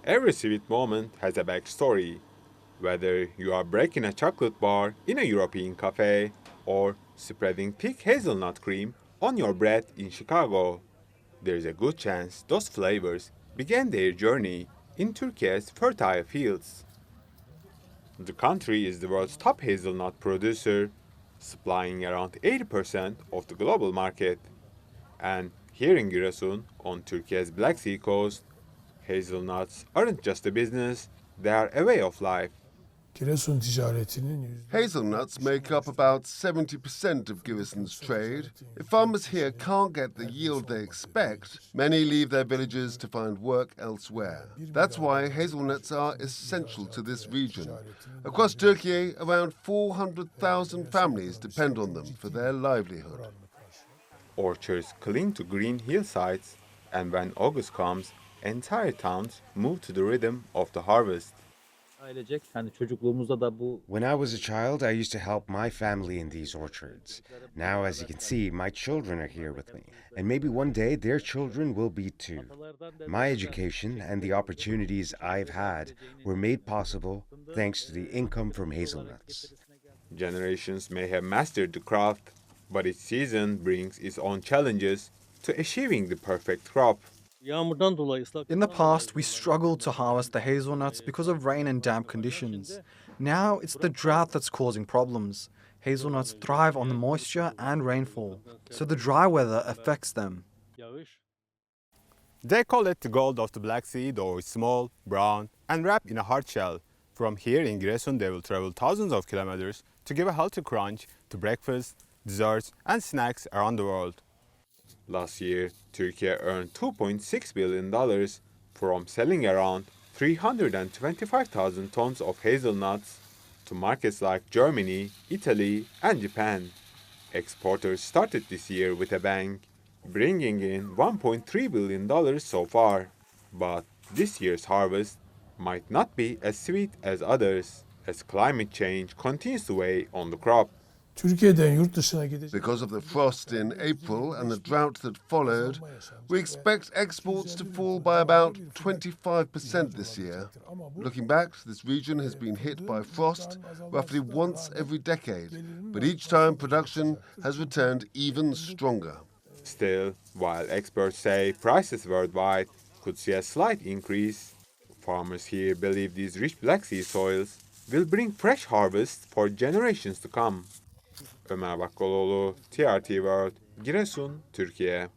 Every sweet moment has a backstory. Whether you are breaking a chocolate bar in a European cafe or spreading thick hazelnut cream on your bread in Chicago, there is a good chance those flavors began their journey in Turkey's fertile fields. The country is the world's top hazelnut producer, supplying around 80% of the global market. And here in Giresun, on Turkey's Black Sea coast, hazelnuts aren't just a business, they are a way of life. Giresun ticaretinin Hazelnuts make up about 70% of Giresun's trade. If farmers here can't get the yield they expect, many leave their villages to find work elsewhere. That's why hazelnuts are essential to this region. Across Turkey, around 400,000 families depend on them for their livelihood. Orchards cling to green hillsides, and when August comes, entire towns move to the rhythm of the harvest. Ailecek hani çocukluğumuzda da bu When I was a child, I used to help my family in these orchards. Now, as you can see, my children are here with me, and maybe one day their children will be too. My education and the opportunities I've had were made possible thanks to the income from hazelnuts. Generations may have mastered the craft, but each season brings its own challenges to achieving the perfect crop. yağmurdan dolayı In the ıslaklıktan past, dolayı we struggled to harvest the hazelnuts because of rain and damp conditions. Now, it's the drought that's causing problems. Hazelnuts thrive on the moisture and rainfall, so the dry weather affects them. yağış They call it the gold of the Black Sea, though it's small, brown, and wrapped in a hard shell. From here in Giresun, they will travel thousands of kilometers to give a healthy crunch to breakfast, desserts, and snacks around the world. Last year, Turkey earned $2.6 billion from selling around 325,000 tons of hazelnuts to markets like Germany, Italy, and Japan. Exporters started this year with a bang, bringing in $1.3 billion so far. But this year's harvest might not be as sweet as others, as climate change continues to weigh on the crop. Türkiye'den yurt dışına gidecek. Because of the frost in April and the drought that followed, we expect exports to fall by about 25% this year. Looking back, this region has been hit by frost roughly once every decade, but each time production has returned even stronger. Still, while experts say prices worldwide could see a slight increase, farmers here believe these rich Black Sea soils will bring fresh harvests for generations to come. Ömer Bakkaloglu, TRT World, Giresun, Türkiye.